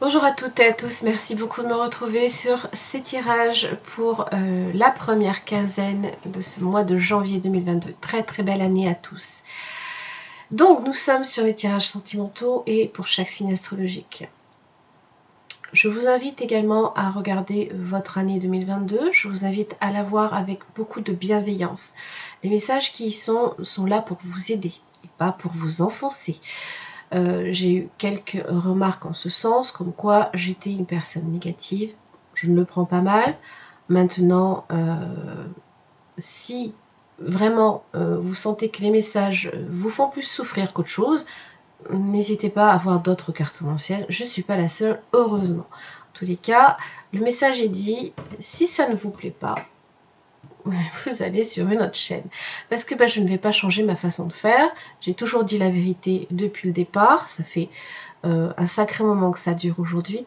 Bonjour à toutes et à tous, merci beaucoup de me retrouver sur ces tirages pour la première quinzaine de ce mois de janvier 2022. Très belle année à tous. Donc nous sommes sur les tirages sentimentaux et pour chaque signe astrologique. Je vous invite également à regarder votre année 2022, je vous invite à la voir avec beaucoup de bienveillance. Les messages qui y sont là pour vous aider et pas pour vous enfoncer. J'ai eu quelques remarques en ce sens, comme quoi j'étais une personne négative. Je ne le prends pas mal. Maintenant, si vraiment vous sentez que les messages vous font plus souffrir qu'autre chose, n'hésitez pas à voir d'autres cartes mensuelles. Je ne suis pas la seule, heureusement. En tous les cas, le message est dit. Si ça ne vous plaît pas, vous allez sur une autre chaîne. Parce que je ne vais pas changer ma façon de faire. J'ai toujours dit la vérité depuis le départ. Ça fait un sacré moment que ça dure aujourd'hui.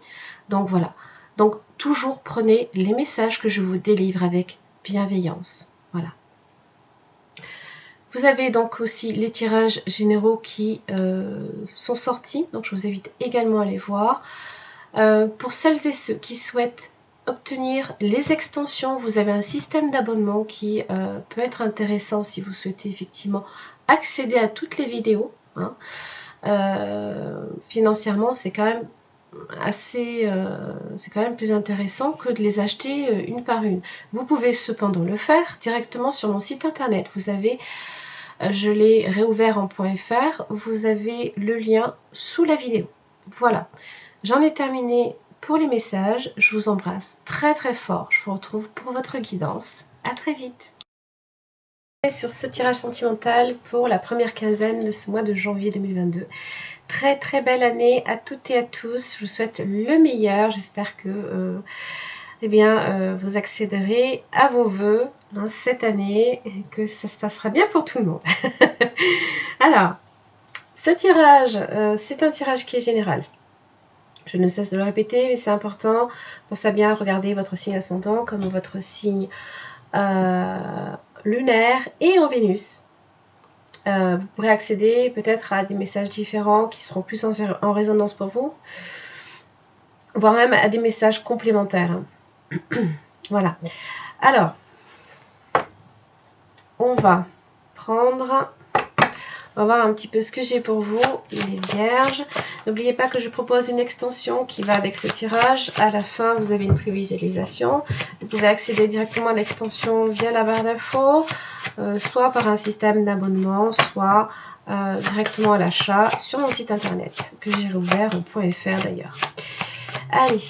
Donc voilà. Donc toujours prenez les messages que je vous délivre avec bienveillance. Voilà. Vous avez donc aussi les tirages généraux qui sont sortis. Donc je vous invite également à les voir. Pour celles et ceux qui souhaitent obtenir les extensions, vous avez un système d'abonnement qui peut être intéressant si vous souhaitez effectivement accéder à toutes les vidéos. Hein. Financièrement, c'est quand même c'est quand même plus intéressant que de les acheter une par une. Vous pouvez cependant le faire directement sur mon site internet. Vous avez, je l'ai réouvert en .fr, vous avez le lien sous la vidéo. Voilà. J'en ai terminé pour les messages. Je vous embrasse très fort. Je vous retrouve pour votre guidance. À très vite. Sur ce tirage sentimental pour la première quinzaine de ce mois de janvier 2022. Très belle année à toutes et à tous. Je vous souhaite le meilleur. J'espère que vous accéderez à vos vœux cette année et que ça se passera bien pour tout le monde. Alors, ce tirage, c'est un tirage qui est général. Je ne cesse de le répéter, mais c'est important. Pensez à bien regarder votre signe ascendant comme votre signe lunaire et en Vénus. Vous pourrez accéder peut-être à des messages différents qui seront plus en résonance pour vous, voire même à des messages complémentaires. Voilà. Alors, on va voir un petit peu ce que j'ai pour vous, les vierges. N'oubliez pas que je propose une extension qui va avec ce tirage. À la fin, vous avez une prévisualisation. Vous pouvez accéder directement à l'extension via la barre d'infos, soit par un système d'abonnement, soit directement à l'achat sur mon site internet, que j'ai rouvert en .fr d'ailleurs. Allez,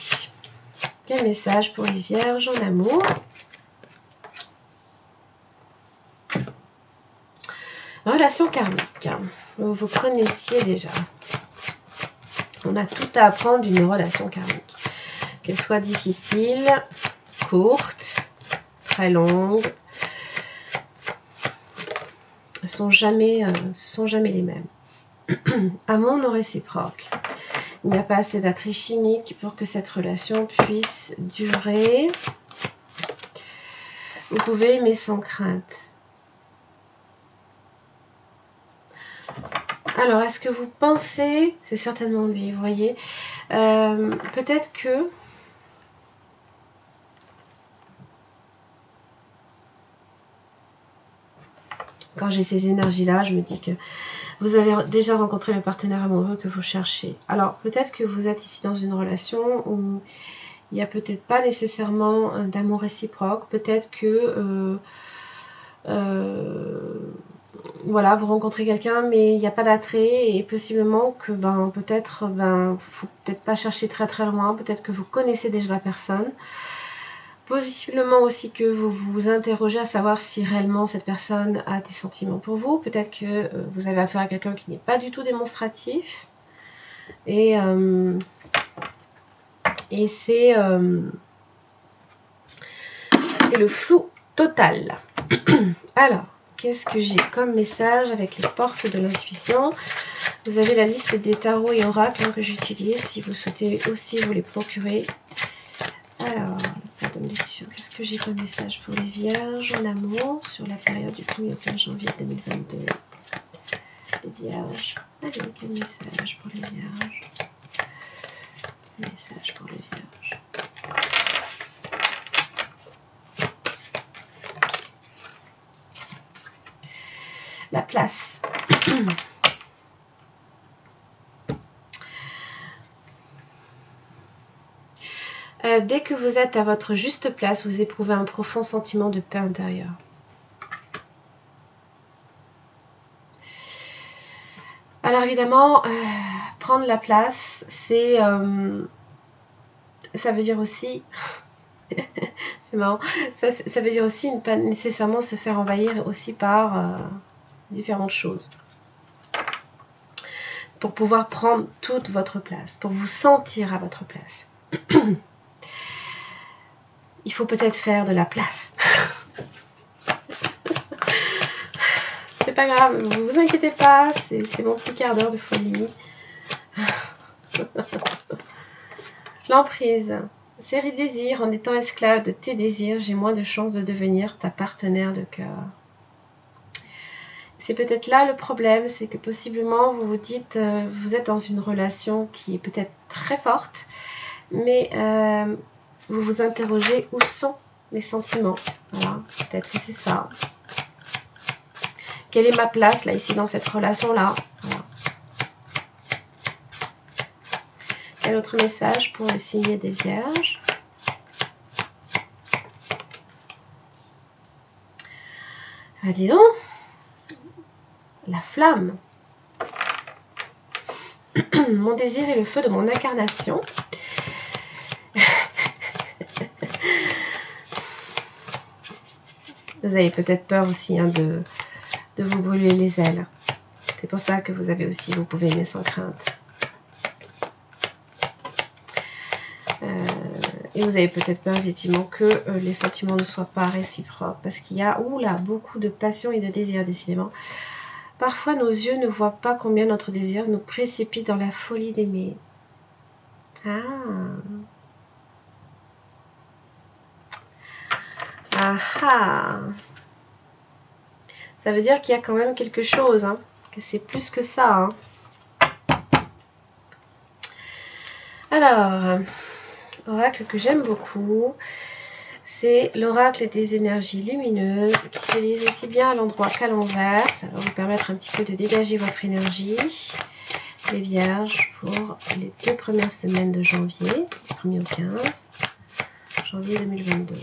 quel message pour les vierges en amour ? Relation karmique, vous vous connaissiez déjà. On a tout à apprendre d'une relation karmique. Qu'elle soit difficile, courte, très longue. Ce sont jamais les mêmes. Amour non réciproque. Il n'y a pas assez d'attrait chimique pour que cette relation puisse durer. Vous pouvez aimer sans crainte. Alors, est-ce que vous pensez, c'est certainement lui, vous voyez, peut-être que quand j'ai ces énergies-là, je me dis que vous avez déjà rencontré le partenaire amoureux que vous cherchez. Alors, peut-être que vous êtes ici dans une relation où il n'y a peut-être pas nécessairement d'amour réciproque, peut-être que voilà, vous rencontrez quelqu'un mais il n'y a pas d'attrait et possiblement que faut peut-être pas chercher très loin, peut-être que vous connaissez déjà la personne, possiblement aussi que vous vous interrogez à savoir si réellement cette personne a des sentiments pour vous, peut-être que vous avez affaire à quelqu'un qui n'est pas du tout démonstratif et c'est le flou total. Alors, qu'est-ce que j'ai comme message avec les portes de l'intuition? Vous avez la liste des tarots et oracles que j'utilise si vous souhaitez aussi vous les procurer. Alors, qu'est-ce que j'ai comme message pour les vierges en amour sur la période du 1er au 15 janvier 2022? Les vierges. Allez, quel message pour les vierges? Message pour les vierges. La place. Dès que vous êtes à votre juste place, vous éprouvez un profond sentiment de paix intérieure. Alors évidemment, prendre la place, c'est, ça veut dire aussi, c'est marrant, ça veut dire aussi ne pas nécessairement se faire envahir aussi par différentes choses. Pour pouvoir prendre toute votre place, pour vous sentir à votre place. Il faut peut-être faire de la place. C'est pas grave, vous vous inquiétez pas, c'est mon petit quart d'heure de folie. L'emprise. Série désir, en étant esclave de tes désirs, j'ai moins de chances de devenir ta partenaire de cœur. C'est peut-être là le problème, c'est que possiblement vous vous dites, vous êtes dans une relation qui est peut-être très forte, mais vous vous interrogez où sont mes sentiments. Voilà, peut-être que c'est ça. Quelle est ma place là, ici, dans cette relation-là? Voilà. Quel autre message pour le signe des vierges? Ah, dis donc, la flamme. Mon désir est le feu de mon incarnation. Vous avez peut-être peur aussi hein, de vous brûler les ailes. C'est pour ça que vous avez aussi, vous pouvez aimer sans crainte. Et vous avez peut-être peur effectivement que les sentiments ne soient pas réciproques. Parce qu'il y a beaucoup de passion et de désir décidément. Parfois nos yeux ne voient pas combien notre désir nous précipite dans la folie d'aimer. Ah. Ah. Ça veut dire qu'il y a quand même quelque chose, hein, que c'est plus que ça. Hein. Alors, oracle que j'aime beaucoup, c'est l'oracle des énergies lumineuses qui se lise aussi bien à l'endroit qu'à l'envers. Ça va vous permettre un petit peu de dégager votre énergie. Les vierges pour les 2 premières semaines de janvier, du 1er au 15 janvier 2022.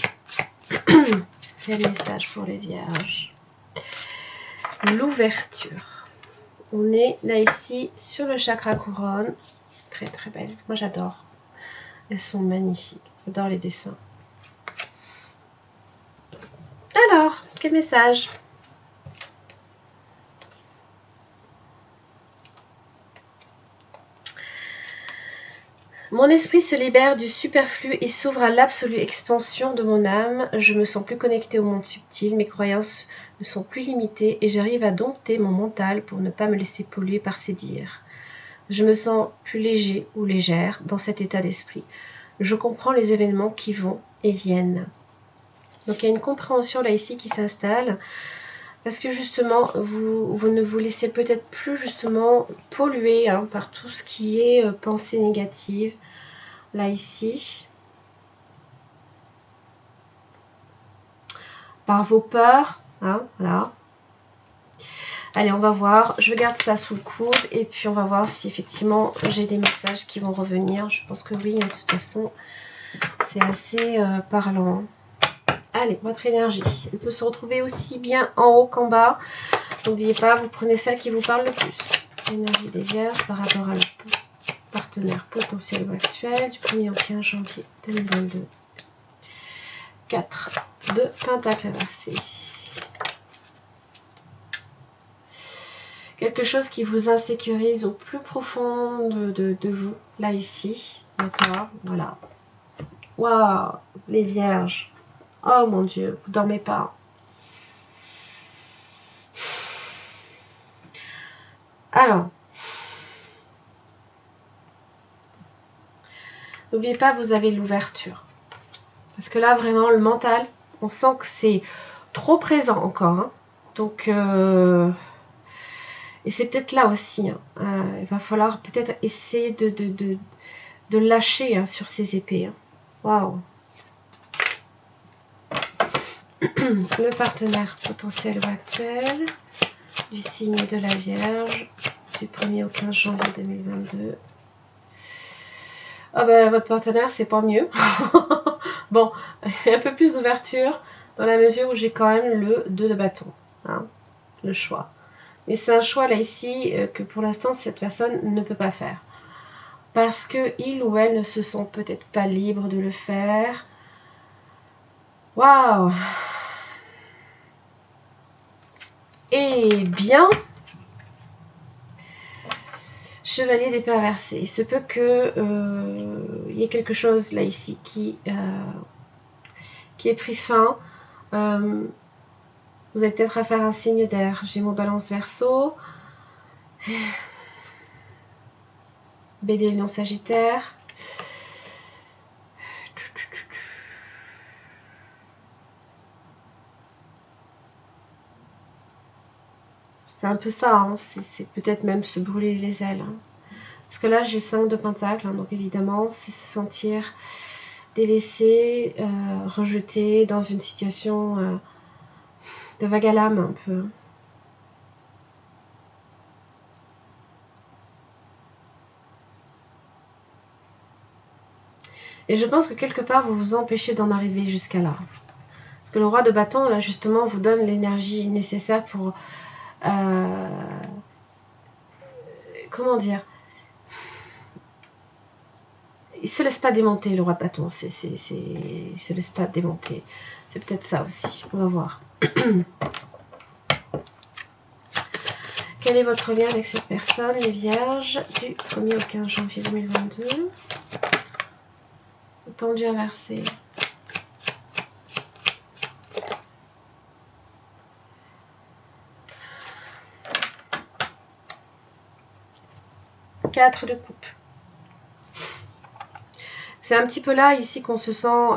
Quel message pour les vierges? L'ouverture. On est là ici sur le chakra couronne. Très très belle. Moi j'adore. Elles sont magnifiques. J'adore les dessins. Alors, quel message? Mon esprit se libère du superflu et s'ouvre à l'absolue expansion de mon âme. Je me sens plus connectée au monde subtil, mes croyances ne sont plus limitées et j'arrive à dompter mon mental pour ne pas me laisser polluer par ses dires. Je me sens plus léger ou légère dans cet état d'esprit. Je comprends les événements qui vont et viennent. Donc il y a une compréhension là ici qui s'installe. Parce que justement, vous ne vous laissez peut-être plus justement polluer hein, par tout ce qui est pensée négative. Là, ici. Par vos peurs. Hein, voilà. Allez, on va voir. Je garde ça sous le coude. Et puis, on va voir si effectivement, j'ai des messages qui vont revenir. Je pense que oui, de toute façon, c'est assez parlant. Allez, votre énergie. Elle peut se retrouver aussi bien en haut qu'en bas. N'oubliez pas, vous prenez celle qui vous parle le plus. L'énergie des vierges par rapport à le partenaire potentiel ou actuel du 1er au 15 janvier 2022. 4 de pentacle inversé. Quelque chose qui vous insécurise au plus profond de vous, là ici. D'accord, voilà. Waouh, les vierges. Oh mon Dieu, vous dormez pas. Alors, n'oubliez pas, vous avez l'ouverture. Parce que là, vraiment, le mental, on sent que c'est trop présent encore. Hein. Donc, et c'est peut-être là aussi. Hein. Il va falloir peut-être essayer de lâcher hein, sur ces épées. Waouh. Le partenaire potentiel ou actuel du signe de la Vierge du 1er au 15 janvier 2022. Ah ben, votre partenaire, c'est pas mieux. Bon, un peu plus d'ouverture dans la mesure où j'ai quand même le 2 de bâton. Hein, le choix. Mais c'est un choix là ici que pour l'instant cette personne ne peut pas faire. Parce que il ou elle ne se sent peut-être pas libre de le faire. Waouh! Eh bien, chevalier d'épée inversée. Il se peut que il y ait quelque chose là ici qui est pris fin. Vous avez peut-être à faire un signe d'air. Gémeaux, Balance, Verseau. Bélier, Lion, Sagittaire. C'est un peu ça, hein. C'est peut-être même se brûler les ailes. Hein. Parce que là, j'ai 5 de Pentacle, hein, donc évidemment, c'est se sentir délaissé, rejeté dans une situation de vague à l'âme un peu. Et je pense que quelque part, vous vous empêchez d'en arriver jusqu'à là. Parce que le roi de bâton, là, justement, vous donne l'énergie nécessaire pour... comment dire? Il se laisse pas démonter, le roi de bâton. Il se laisse pas démonter. C'est peut-être ça aussi. On va voir. Quel est votre lien avec cette personne, les vierges, du 1er au 15 janvier 2022? Le pendu inversé. Quatre de coupe. C'est un petit peu là, ici, qu'on se sent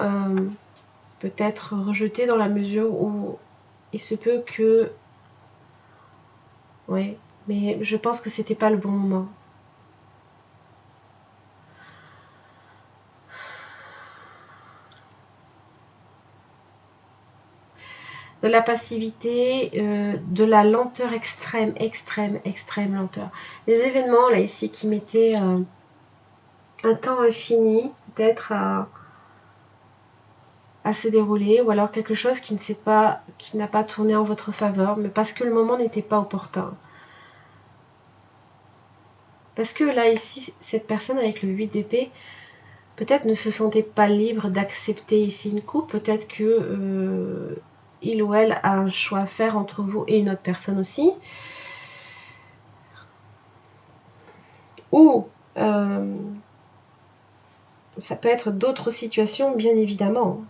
peut-être rejeté dans la mesure où il se peut que... Oui, mais je pense que c'était pas le bon moment. De la passivité, de la lenteur extrême, extrême lenteur. Les événements, là, ici, qui mettaient un temps infini, peut-être à se dérouler, ou alors quelque chose qui n'a pas tourné en votre faveur, mais parce que le moment n'était pas opportun. Parce que là, ici, cette personne avec le 8 d'épée, peut-être ne se sentait pas libre d'accepter ici une coupe, peut-être que il ou elle a un choix à faire entre vous et une autre personne aussi. Ou ça peut être d'autres situations, bien évidemment.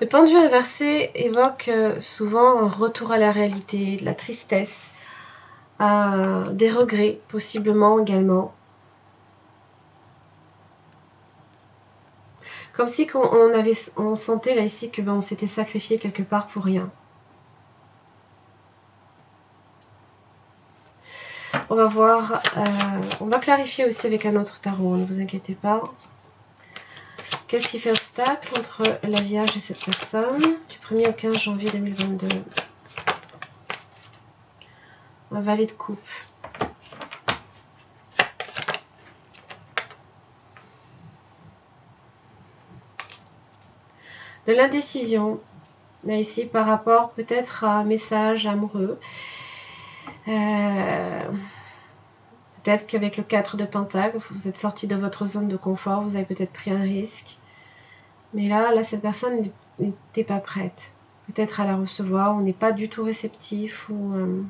Le pendu inversé évoque souvent un retour à la réalité, de la tristesse, des regrets, possiblement également. Comme si on sentait là ici que on s'était sacrifié quelque part pour rien. On va voir, on va clarifier aussi avec un autre tarot, ne vous inquiétez pas. Qu'est-ce qui fait obstacle entre la Vierge et cette personne du 1er au 15 janvier 2022? Un valet de coupe. De l'indécision, là ici par rapport peut-être à un message amoureux. Peut-être qu'avec le 4 de Pentacle, vous êtes sorti de votre zone de confort, vous avez peut-être pris un risque. Mais là, cette personne n'était pas prête. Peut-être à la recevoir, on n'est pas du tout réceptif. Ou,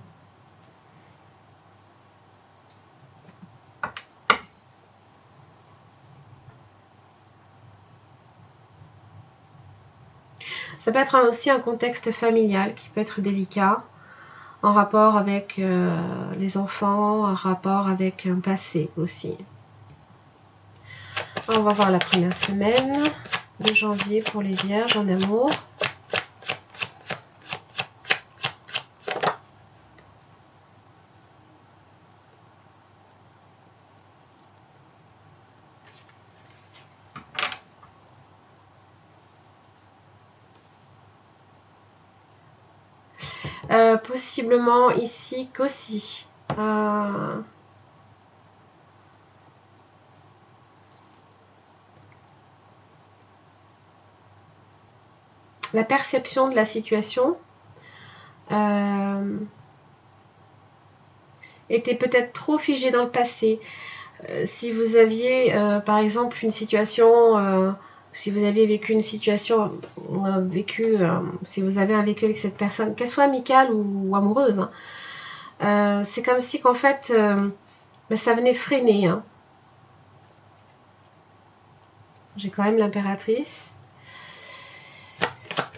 ça peut être aussi un contexte familial qui peut être délicat, en rapport avec les enfants, en rapport avec un passé aussi. On va voir la première semaine de janvier pour les vierges en amour. Possiblement ici qu'aussi. La perception de la situation était peut-être trop figée dans le passé. Si vous aviez par exemple une situation, si vous aviez vécu une situation, si vous avez un vécu avec cette personne, qu'elle soit amicale ou amoureuse, hein, c'est comme si qu'en fait ça venait freiner. Hein. J'ai quand même l'impératrice.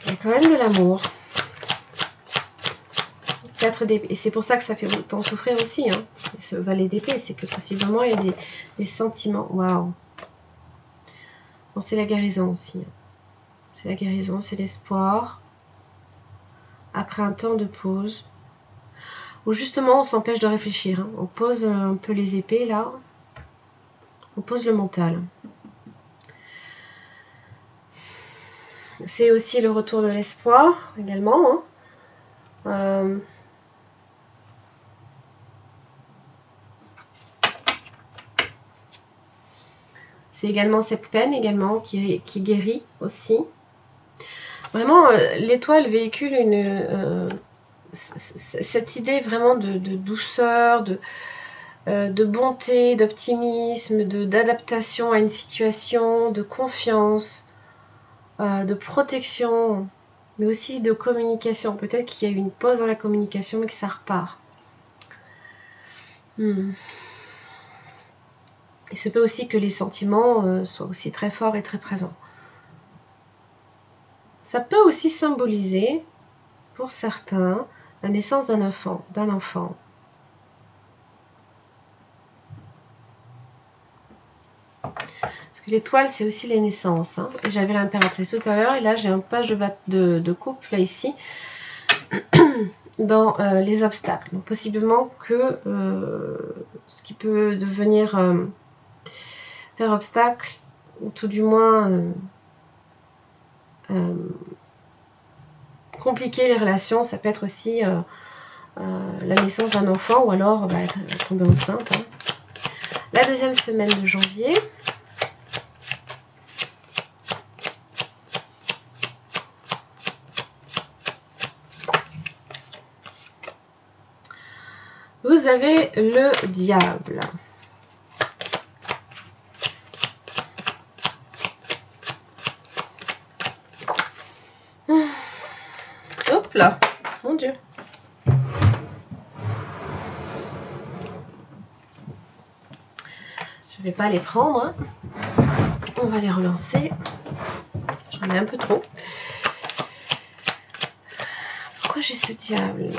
J'ai quand même de l'amour. 4 d'épée. Et c'est pour ça que ça fait autant souffrir aussi. Hein. Ce valet d'épée, c'est que possiblement il y a des sentiments. Waouh. Bon, c'est la guérison aussi. Hein. C'est la guérison, c'est l'espoir. Après un temps de pause. Où justement on s'empêche de réfléchir. Hein. On pose un peu les épées là. On pose le mental. C'est aussi le retour de l'espoir également. Hein. C'est également cette peine également qui guérit aussi. Vraiment, l'étoile véhicule cette idée vraiment de douceur, de bonté, d'optimisme, d'adaptation à une situation, de confiance, de protection, mais aussi de communication. Peut-être qu'il y a eu une pause dans la communication et que ça repart. Il se peut aussi que les sentiments soient aussi très forts et très présents. Ça peut aussi symboliser, pour certains, la naissance d'un enfant. Parce que l'étoile, c'est aussi les naissances. Hein. Et j'avais l'impératrice tout à l'heure, et là j'ai un page de couple là ici, dans les obstacles. Donc possiblement que ce qui peut devenir faire obstacle, ou tout du moins compliquer les relations, ça peut être aussi la naissance d'un enfant, ou alors tomber enceinte. Hein. La deuxième semaine de janvier. Vous avez le diable. Hop là, mon Dieu. Je vais pas les prendre. Hein. On va les relancer. J'en ai un peu trop. Pourquoi j'ai ce diable?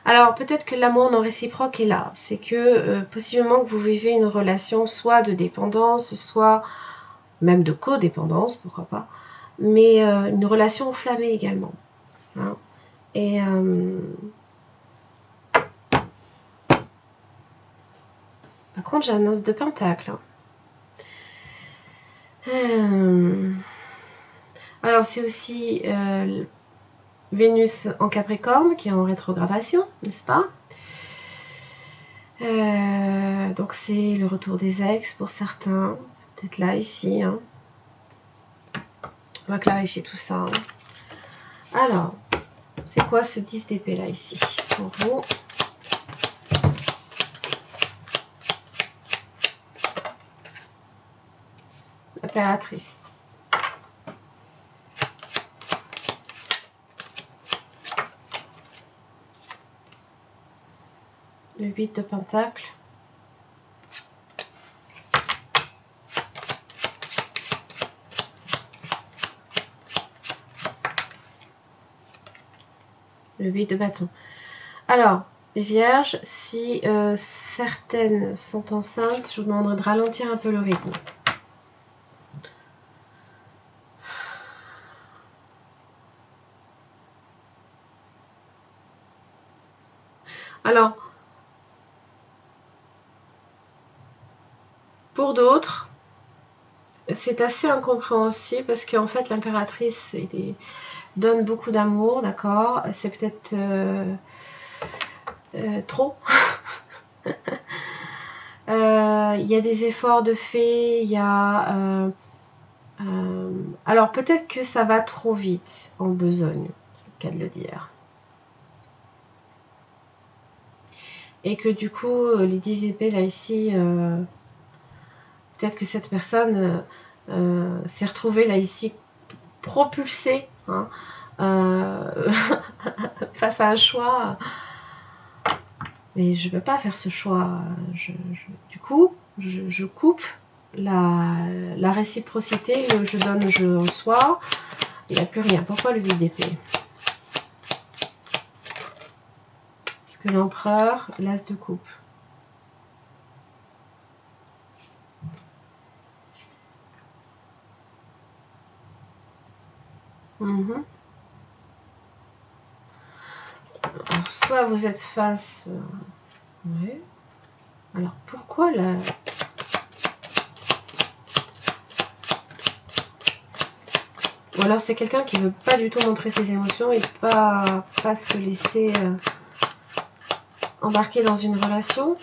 Alors peut-être que l'amour non réciproque est là. C'est que possiblement que vous vivez une relation soit de dépendance, soit même de codépendance, pourquoi pas. Mais une relation enflammée également. Hein. Et par contre, j'ai un os de pentacle. Alors, c'est aussi Vénus en Capricorne qui est en rétrogradation, n'est-ce pas? Donc, c'est le retour des ex pour certains. C'est peut-être là, ici. Hein. On va clarifier tout ça. Hein. Alors, c'est quoi ce 10 d'épée là, ici, pour vous? Impératrice. Le 8 de pentacle. Le 8 de bâton. Alors, les vierges, si certaines sont enceintes, je vous demanderai de ralentir un peu le rythme. Alors, pour d'autres, c'est assez incompréhensible parce qu'en fait l'impératrice donne beaucoup d'amour, d'accord? C'est peut-être trop. Il y a des efforts de fait, il y a... alors peut-être que ça va trop vite en besogne, c'est le cas de le dire. Et que du coup, les 10 épées là ici, peut-être que cette personne s'est retrouvée là ici propulsée hein, face à un choix. Mais je ne peux pas faire ce choix. Du coup, je coupe la réciprocité, je donne, je reçois. Il n'y a plus rien. Pourquoi le 8 d'épée? Parce que l'empereur, l'as de coupe. Alors, soit vous êtes face... ouais. Alors, pourquoi la... Ou alors, c'est quelqu'un qui ne veut pas du tout montrer ses émotions et pas se laisser embarquer dans une relation.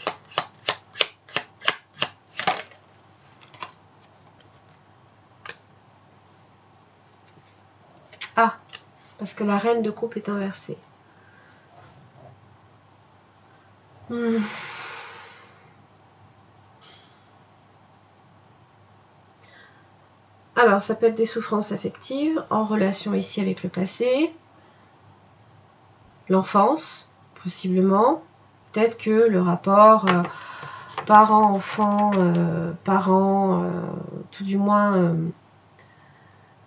Ah, parce que la reine de coupe est inversée. Alors, ça peut être des souffrances affectives en relation ici avec le passé, l'enfance, possiblement. Peut-être que le rapport parent-enfant, tout du moins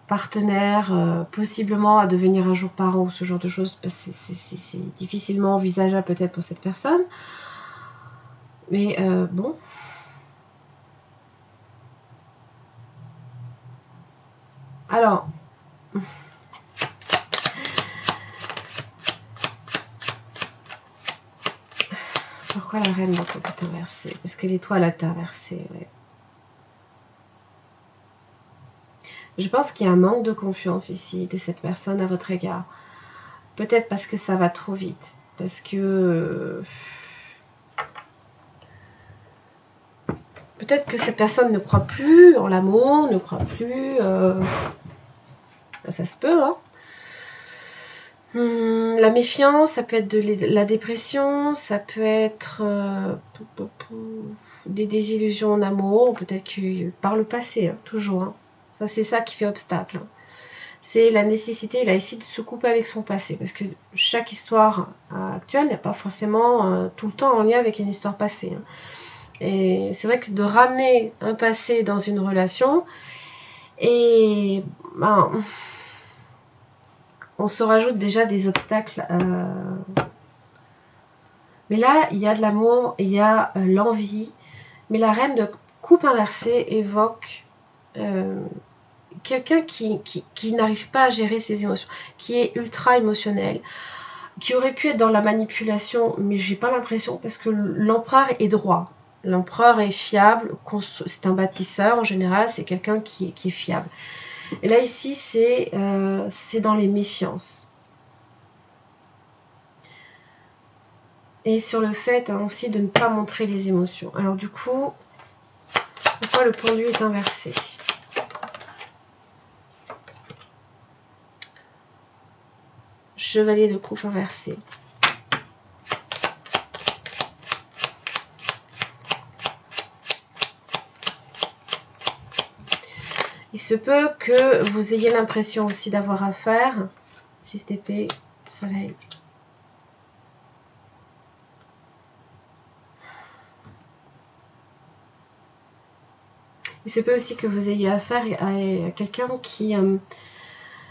partenaire, possiblement à devenir un jour parent ou ce genre de choses, c'est difficilement envisageable peut-être pour cette personne. Mais bon. Alors, pourquoi la reine est inversée? Parce que l'étoile est inversée, ouais. Je pense qu'il y a un manque de confiance ici de cette personne à votre égard. Peut-être parce que ça va trop vite. Parce que... peut-être que cette personne ne croit plus en l'amour, ne croit plus... ça se peut, hein. La méfiance, ça peut être de la dépression, ça peut être des désillusions en amour, peut-être que par le passé, hein, toujours. Hein. Ça, c'est ça qui fait obstacle. Hein. C'est la nécessité, là, ici, de se couper avec son passé. Parce que chaque histoire actuelle n'est pas forcément tout le temps en lien avec une histoire passée. Hein. Et c'est vrai que de ramener un passé dans une relation, et ben, on se rajoute déjà des obstacles. Mais là, il y a de l'amour, il y a l'envie. Mais la reine de coupe inversée évoque quelqu'un qui n'arrive pas à gérer ses émotions, qui est ultra émotionnel, qui aurait pu être dans la manipulation, mais j'ai pas l'impression parce que l'empereur est droit. L'empereur est fiable, c'est un bâtisseur en général, c'est quelqu'un qui est fiable. Et là ici, c'est dans les méfiances. Et sur le fait hein, aussi de ne pas montrer les émotions. Alors du coup, pourquoi le pendu est inversé? Chevalier de coupe inversé. Il se peut que vous ayez l'impression aussi d'avoir affaire, 6 d'épée, soleil. Il se peut aussi que vous ayez affaire à quelqu'un qui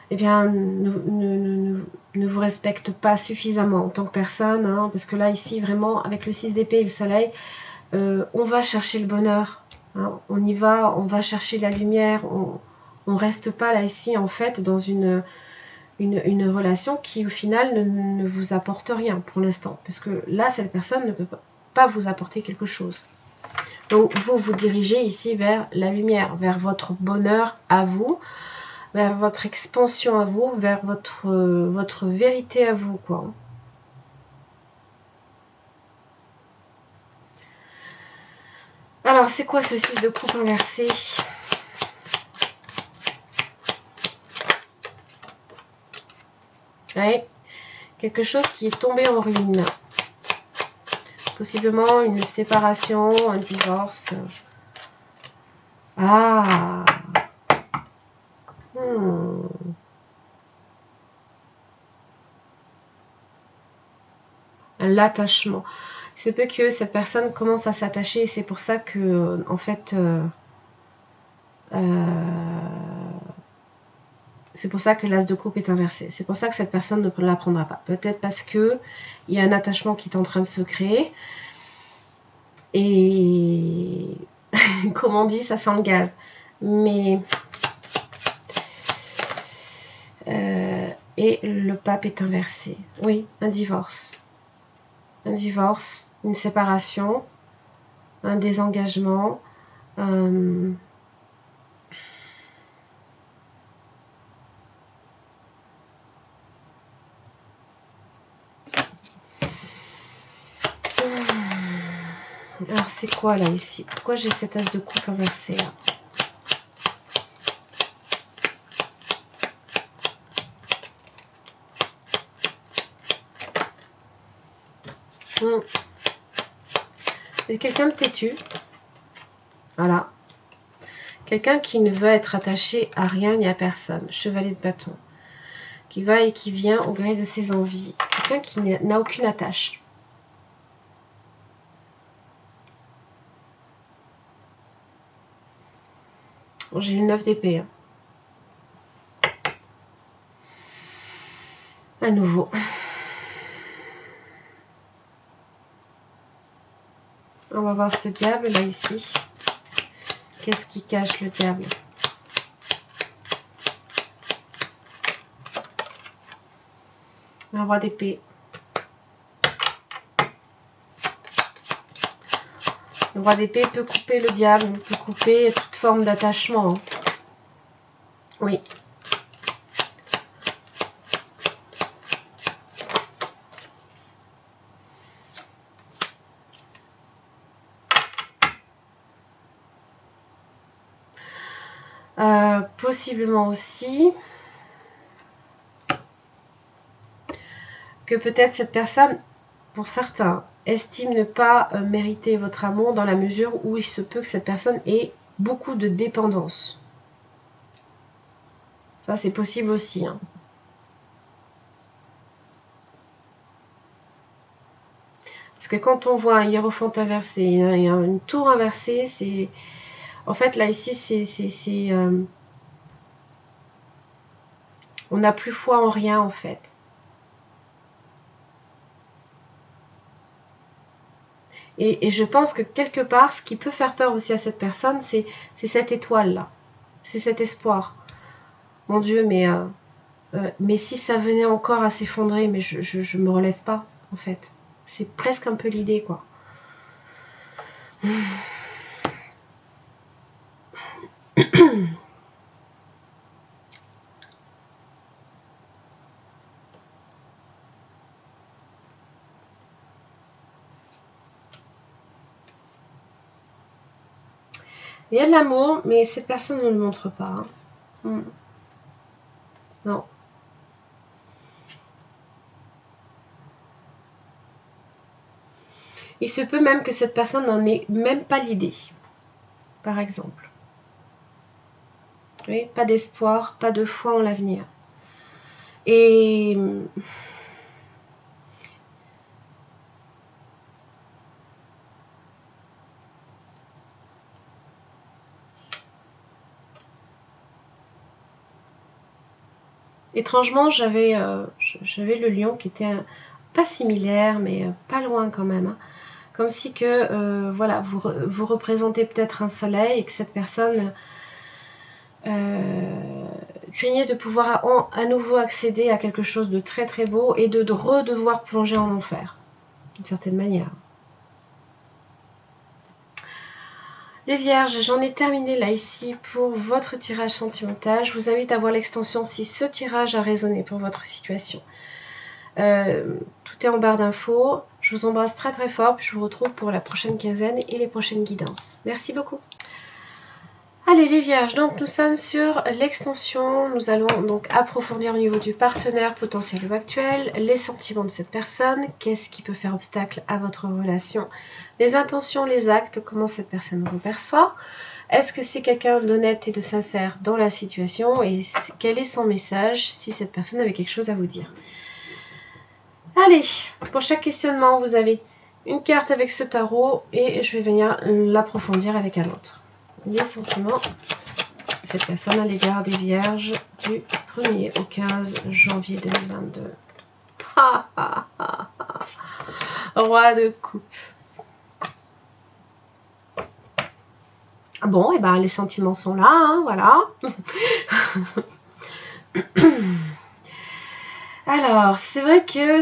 eh bien, ne vous respecte pas suffisamment en tant que personne, hein, parce que là, ici, vraiment, avec le 6 d'épée et le soleil, on va chercher le bonheur, hein, on y va, on va chercher la lumière, on ne reste pas là, ici, en fait, dans une relation qui, au final, ne vous apporte rien pour l'instant, parce que là, cette personne ne peut pas vous apporter quelque chose. Donc vous vous dirigez ici vers la lumière, vers votre bonheur à vous, vers votre expansion à vous, vers votre vérité à vous, quoi. Alors, c'est quoi ce 6 de coupe inversé? Ouais, quelque chose qui est tombé en ruine. Possiblement une séparation, un divorce. Ah. L'attachement. Il se peut que cette personne commence à s'attacher et c'est pour ça que, en fait, c'est pour ça que l'as de coupe est inversé. C'est pour ça que cette personne ne la prendra pas. Peut-être parce que il y a un attachement qui est en train de se créer. Et comme on dit, ça sent le gaz. Mais et le pape est inversé. Oui, un divorce. Un divorce, une séparation, un désengagement. Alors c'est quoi là ici? Pourquoi j'ai cet as de coupe inversé là? C'est quelqu'un de têtu. Voilà. Quelqu'un qui ne veut être attaché à rien ni à personne. Chevalier de bâton. Qui va et qui vient au gré de ses envies. Quelqu'un qui n'a aucune attache. Bon, j'ai une 9 d'épée. Hein. À nouveau. On va voir ce diable là ici. Qu'est-ce qui cache le diable? Un roi d'épée. Le roi d'épée peut couper le diable, peut couper toute forme d'attachement. Oui. Possiblement aussi que peut-être cette personne, pour certains, estime ne pas mériter votre amour dans la mesure où il se peut que cette personne ait beaucoup de dépendance. Ça, c'est possible aussi. Hein. Parce que quand on voit un hiérophant inversé, une tour inversée, c'est... En fait, là, ici, c'est on n'a plus foi en rien, en fait. Et je pense que quelque part, ce qui peut faire peur aussi à cette personne, c'est cette étoile-là. C'est cet espoir. Mon Dieu, mais si ça venait encore à s'effondrer, mais je me relève pas, en fait. C'est presque un peu l'idée, quoi. Il y a de l'amour, mais cette personne ne le montre pas. Hein. Non. Il se peut même que cette personne n'en ait même pas l'idée, par exemple. Oui, pas d'espoir, pas de foi en l'avenir. Et étrangement, j'avais le lion qui était pas similaire, mais pas loin quand même. Hein. Comme si que, voilà, vous représentez peut-être un soleil et que cette personne craignait de pouvoir à nouveau accéder à quelque chose de très très beau et de redevoir plonger en enfer, d'une certaine manière. Les vierges, j'en ai terminé là ici pour votre tirage sentimental. Je vous invite à voir l'extension si ce tirage a résonné pour votre situation. Tout est en barre d'infos. Je vous embrasse très très fort. Puis je vous retrouve pour la prochaine quinzaine et les prochaines guidances. Merci beaucoup. Allez les vierges, donc nous sommes sur l'extension. Nous allons donc approfondir au niveau du partenaire potentiel ou actuel, les sentiments de cette personne, qu'est-ce qui peut faire obstacle à votre relation, les intentions, les actes, comment cette personne vous perçoit. Est-ce que c'est quelqu'un d'honnête et de sincère dans la situation et quel est son message si cette personne avait quelque chose à vous dire. Allez, pour chaque questionnement, vous avez une carte avec ce tarot et je vais venir l'approfondir avec un autre. Les sentiments de cette personne à l'égard des vierges du 1er au 15 janvier 2022. Roi de coupe. Bon, et ben les sentiments sont là, hein, voilà. Alors, c'est vrai que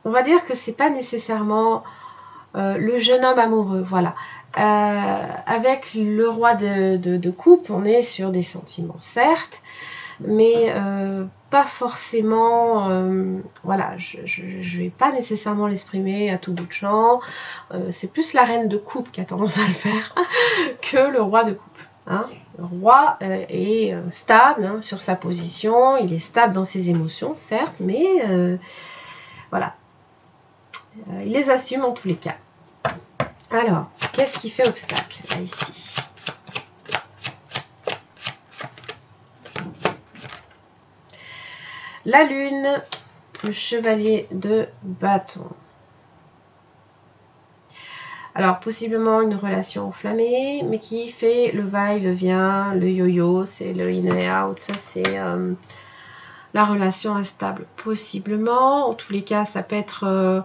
on va dire que c'est pas nécessairement le jeune homme amoureux, voilà. Avec le roi de coupe, on est sur des sentiments, certes, mais pas forcément, voilà, je vais pas nécessairement l'exprimer à tout bout de champ. C'est plus la reine de coupe qui a tendance à le faire que le roi de coupe. Hein. Le roi est stable hein, sur sa position, il est stable dans ses émotions, certes, mais voilà, il les assume en tous les cas. Alors, qu'est-ce qui fait obstacle là, ici? La lune, le chevalier de bâton. Alors, possiblement une relation enflammée, mais qui fait le va et le vient, le yo-yo, c'est le in et out, c'est la relation instable. Possiblement, en tous les cas, ça peut être